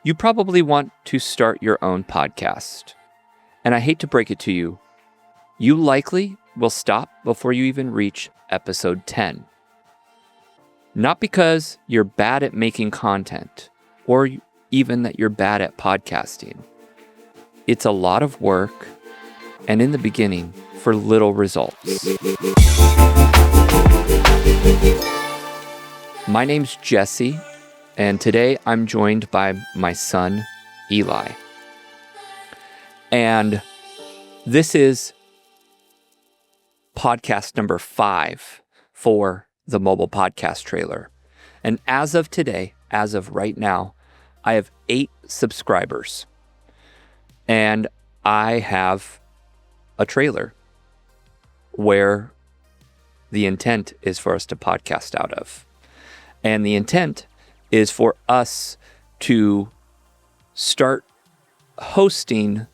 You probably want to start your own podcast. And I hate to break it to you, you likely will stop before you even reach episode 10. Not because you're bad at making content or even that you're bad at podcasting. It's a lot of work and in the beginning for little results. My name's Jesse, and today I'm joined by my son, Eli. And this is podcast number 5 for the mobile podcast trailer. And as of today, as of right now, I have 8 subscribers. And I have a trailer where the intent is for us to podcast out of. And the intent is for us to start hosting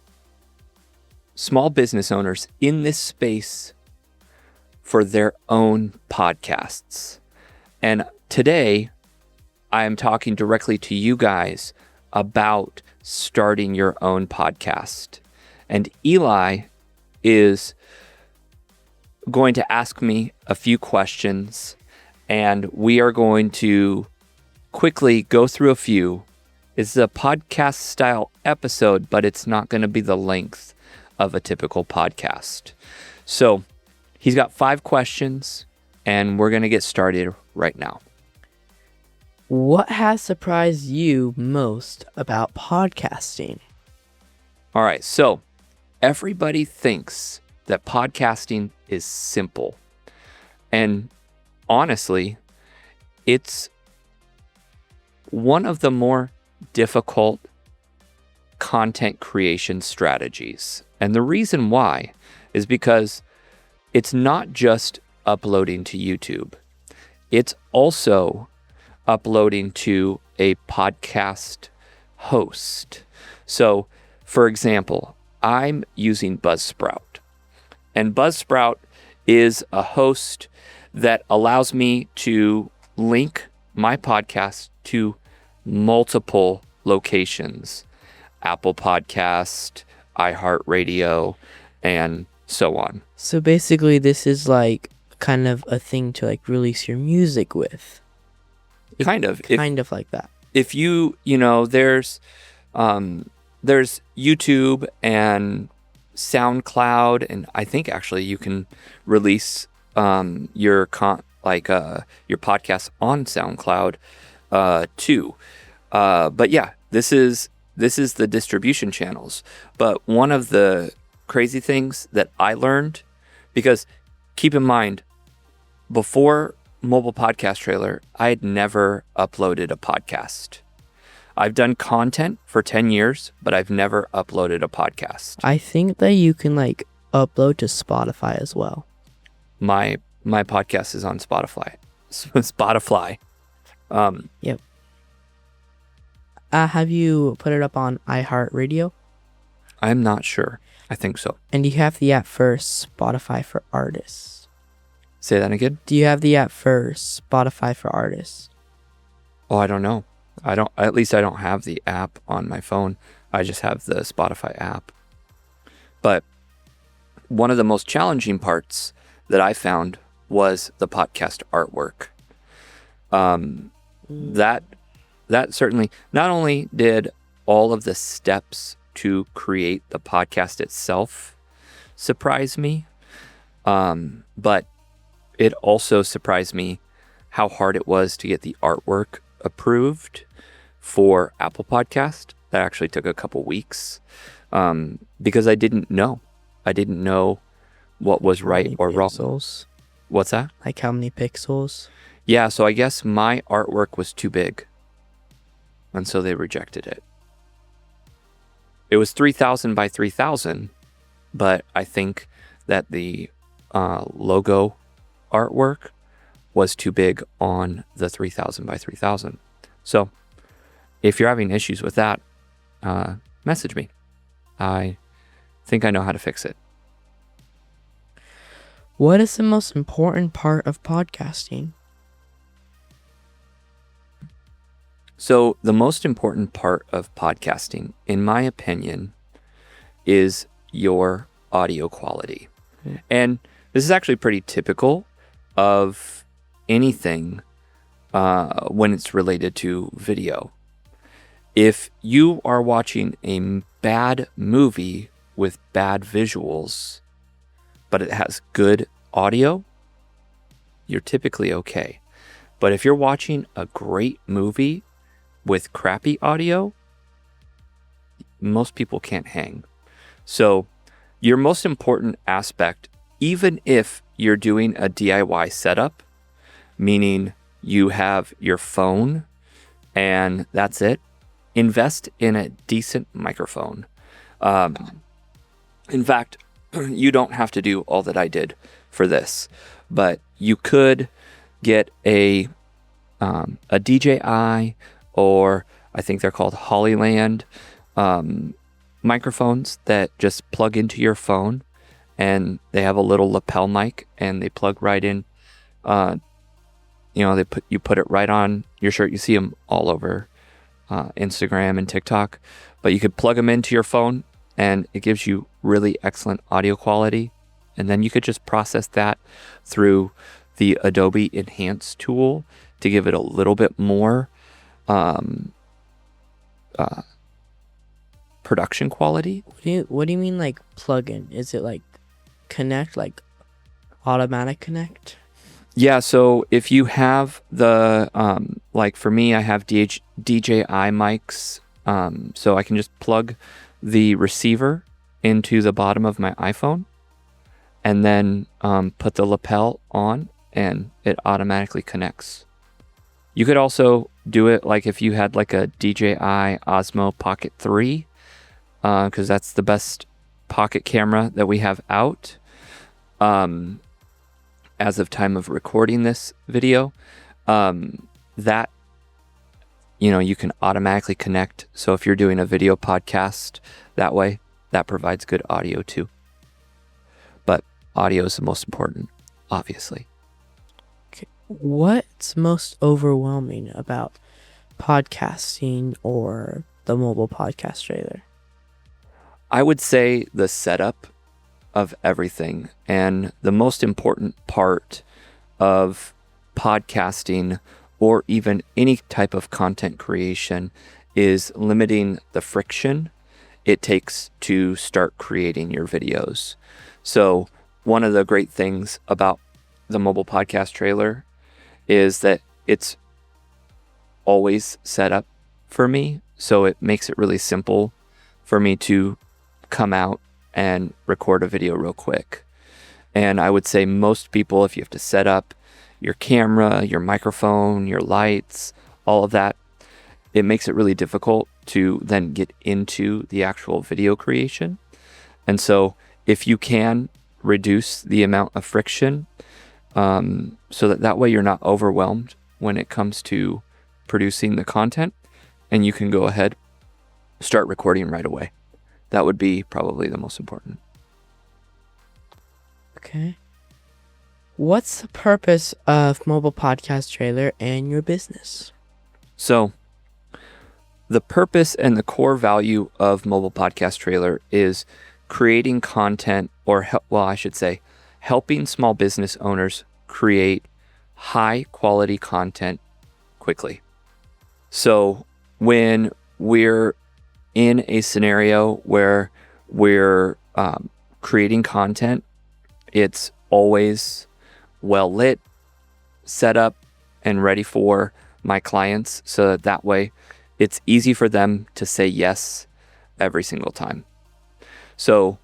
small business owners in this space for their own podcasts. And today, I am talking directly to you guys about starting your own podcast. And Eli is going to ask me a few questions, and we are going to quickly go through a few. It's a podcast style episode, but it's not going to be the length of a typical podcast. So he's got 5 questions, and we're going to get started right now. What has surprised you most about podcasting? All right, so everybody thinks that podcasting is simple. And honestly, it's one of the more difficult content creation strategies. And the reason why is because it's not just uploading to YouTube. It's also uploading to a podcast host. So, for example, I'm using Buzzsprout. And Buzzsprout is a host that allows me to link my podcast to multiple locations. Apple Podcast, iHeartRadio, and so on. So basically, this is like kind of a thing to like release your music with. Kind of Like that. If there's YouTube and SoundCloud, and I think actually you can release your podcast on SoundCloud too. But yeah, this is the distribution channels. But one of the crazy things that I learned, because keep in mind, before Mobile Podcast Trailer, I had never uploaded a podcast. I've done content for 10 years, but I've never uploaded a podcast. I think that you can like upload to Spotify as well. My podcast is on Spotify. Yep. Have you put it up on iHeartRadio? I'm not sure. I think so. And you have the app for Spotify for Artists. Say that again? Do you have the app for Spotify for Artists? Oh, I don't know. At least I don't have the app on my phone. I just have the Spotify app. But one of the most challenging parts that I found was the podcast artwork. That certainly, not only did all of the steps to create the podcast itself surprise me, but it also surprised me how hard it was to get the artwork approved for Apple Podcast. That actually took a couple weeks because I didn't know. I didn't know what was right or wrong. Pixels? What's that? Like how many pixels? Yeah, so I guess my artwork was too big. And so they rejected it. It was 3,000 by 3,000, but I think that the logo artwork was too big on the 3,000 by 3,000. So if you're having issues with that, message me. I think I know how to fix it. What is the most important part of podcasting? So the most important part of podcasting, in my opinion, is your audio quality. And this is actually pretty typical of anything when it's related to video. If you are watching a bad movie with bad visuals, but it has good audio, you're typically okay. But if you're watching a great movie with crappy audio, most people can't hang. So your most important aspect, even if you're doing a DIY setup, meaning you have your phone and that's it, invest in a decent microphone. In fact, you don't have to do all that I did for this, but you could get a DJI, or I think they're called Hollyland microphones that just plug into your phone, and they have a little lapel mic and they plug right in. You put it right on your shirt. You see them all over Instagram and TikTok, but you could plug them into your phone and it gives you really excellent audio quality. And then you could just process that through the Adobe Enhance tool to give it a little bit more production quality. What do you mean, like, plug-in? Is it like connect, like automatic connect? Yeah, so if you have the, like for me, I have DJI mics, so I can just plug the receiver into the bottom of my iPhone and then put the lapel on and it automatically connects. You could also do it like if you had like a DJI Osmo Pocket 3, because that's the best pocket camera that we have out. As of time of recording this video, that, you can automatically connect. So if you're doing a video podcast that way, that provides good audio too. But audio is the most important, obviously. Okay. What's most overwhelming about podcasting or the mobile podcast trailer? I would say the setup of everything. And the most important part of podcasting or even any type of content creation is limiting the friction it takes to start creating your videos. So one of the great things about the mobile podcast trailer is that it's always set up for me. So it makes it really simple for me to come out and record a video real quick. And I would say most people, if you have to set up your camera, your microphone, your lights, all of that, it makes it really difficult to then get into the actual video creation. And so if you can reduce the amount of friction, so that way you're not overwhelmed when it comes to producing the content, and you can go ahead, start recording right away. That would be probably the most important. Okay. What's the purpose of mobile podcast trailer and your business? So the purpose and the core value of mobile podcast trailer is creating content, or I should say helping small business owners create high quality content quickly. So when we're in a scenario where we're creating content, it's always well lit, set up, and ready for my clients, so that way it's easy for them to say yes every single time. So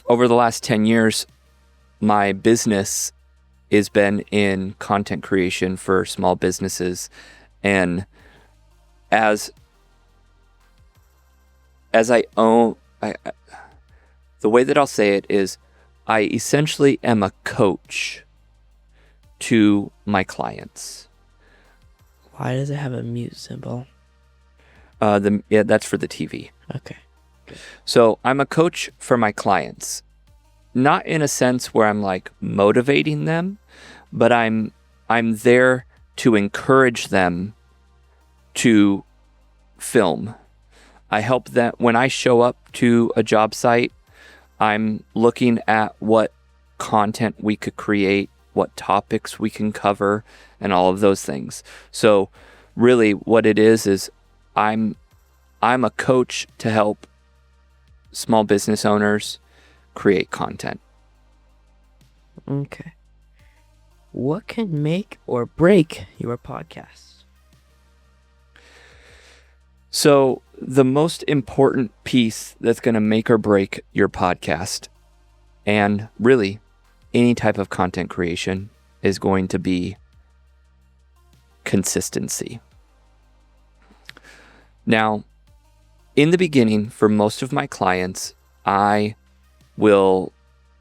over the last 10 years, my business has been in content creation for small businesses, and as the way that I'll say it is, I essentially am a coach to my clients. Why does it have a mute symbol? That's for the TV. Okay. So I'm a coach for my clients, not in a sense where I'm like motivating them, but I'm there to encourage them to film. I help them when I show up to a job site. I'm looking at what content we could create, what topics we can cover, and all of those things. So really what it is I'm a coach to help small business owners create content. Okay. What can make or break your podcast? So the most important piece that's going to make or break your podcast, and really any type of content creation, is going to be consistency. Now, in the beginning, for most of my clients, I will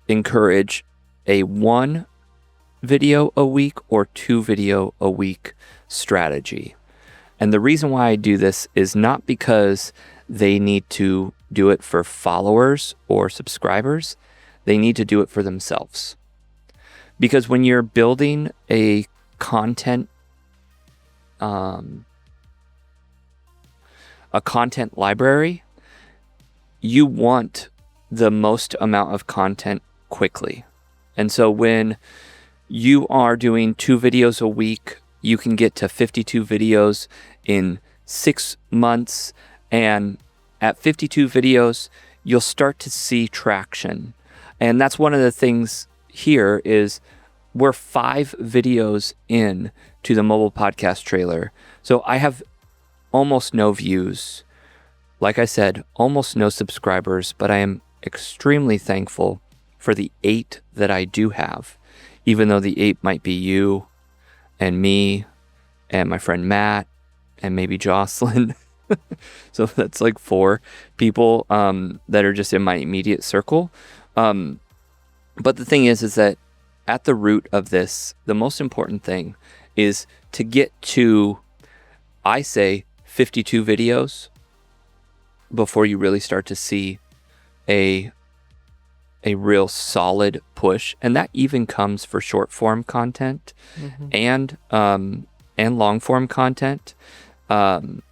encourage a 1 video a week or 2 video a week strategy. And the reason why I do this is not because they need to do it for followers or subscribers. They need to do it for themselves. Because when you're building a content library, you want the most amount of content quickly. And so when you are doing 2 videos a week, you can get to 52 videos in 6 months. And at 52 videos, you'll start to see traction. And that's one of the things here is we're 5 videos in to the mobile podcast trailer. So I have almost no views. Like I said, almost no subscribers, but I am extremely thankful for the 8 that I do have, even though the 8 might be you and me and my friend Matt and maybe Jocelyn. So that's like 4 people that are just in my immediate circle. But the thing is that at the root of this, the most important thing is to get to, I say, 52 videos before you really start to see a real solid push. And that even comes for short form content and long form content. 52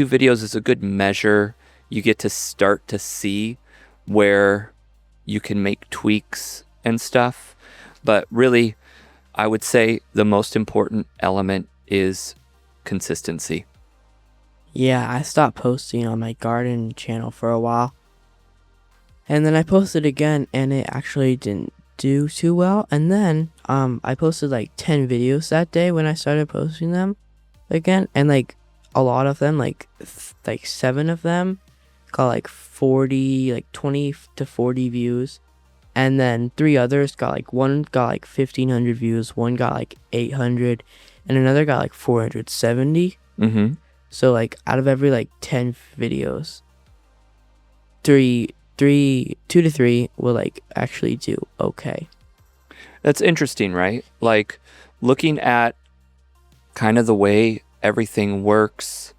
videos is a good measure. You get to start to see where you can make tweaks and stuff. But really, I would say the most important element is consistency. Yeah, I stopped posting on my garden channel for a while. And then I posted again and it actually didn't do too well. And then I posted like 10 videos that day when I started posting them again. And like a lot of them, like 7 of them got like 20 to 40 views. And then 3 others one got like 1,500 views, one got like 800, and another got like 470. So like out of every like 10 videos, 2 to 3 will like actually do okay. That's interesting, right? Like looking at kind of the way everything works,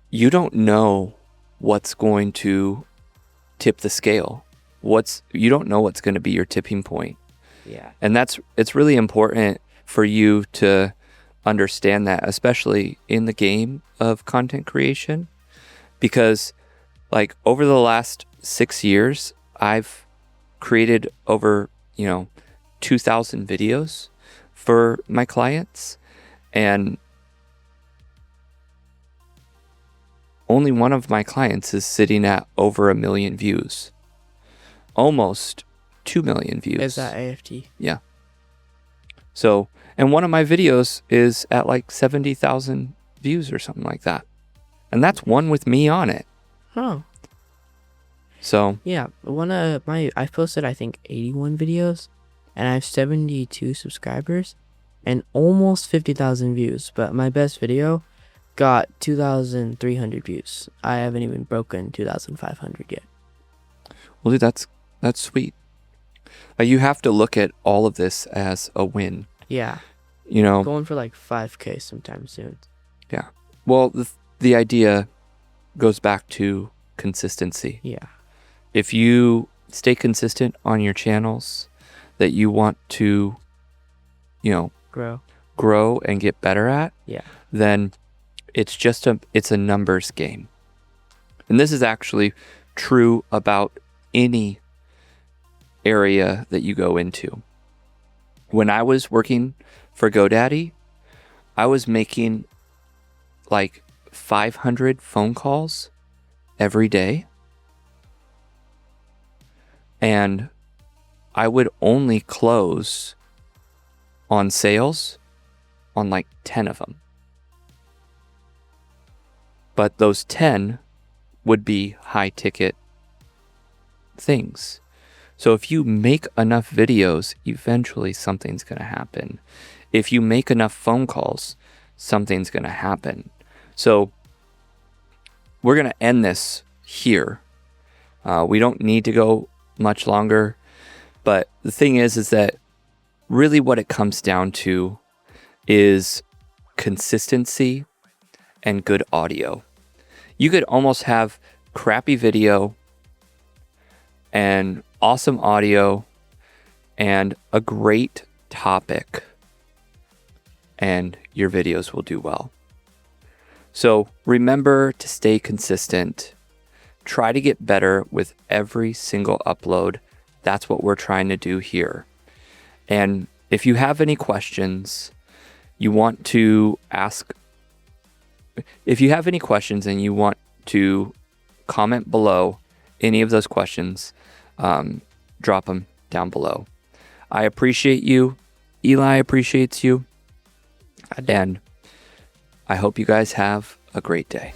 you don't know what's going to tip the scale. You don't know what's going to be your tipping point. Yeah. And it's really important for you to understand that, especially in the game of content creation, because like over the last 6 years, I've created over, 2,000 videos for my clients, and only one of my clients is sitting at over 1 million views. Almost 2 million views. Is that AFT? Yeah. So, and one of my videos is at like 70,000 views or something like that. And that's one with me on it. Oh. So. Yeah, I've posted I think 81 videos and I have 72 subscribers and almost 50,000 views. But my best video got 2,300 views. I haven't even broken 2,500 yet. Well, dude, that's sweet. You have to look at all of this as a win. Yeah. Going for like 5K sometime soon. Yeah. Well, the idea goes back to consistency. Yeah. If you stay consistent on your channels that you want to, grow and get better at. Yeah. then it's a numbers game. And this is actually true about any area that you go into. When I was working for GoDaddy, I was making like 500 phone calls every day. And I would only close on sales on like 10 of them. But those 10 would be high ticket things. So if you make enough videos, eventually something's going to happen. If you make enough phone calls, something's going to happen. So we're going to end this here. We don't need to go much longer. But the thing is that really what it comes down to is consistency and good audio. You could almost have crappy video and awesome audio and a great topic, and your videos will do well. So remember to stay consistent. Try to get better with every single upload. That's what we're trying to do here. And if you have any questions, you want to ask, if you have any questions and you want to comment below any of those questions, drop them down below. I appreciate you. Eli appreciates you. And I hope you guys have a great day.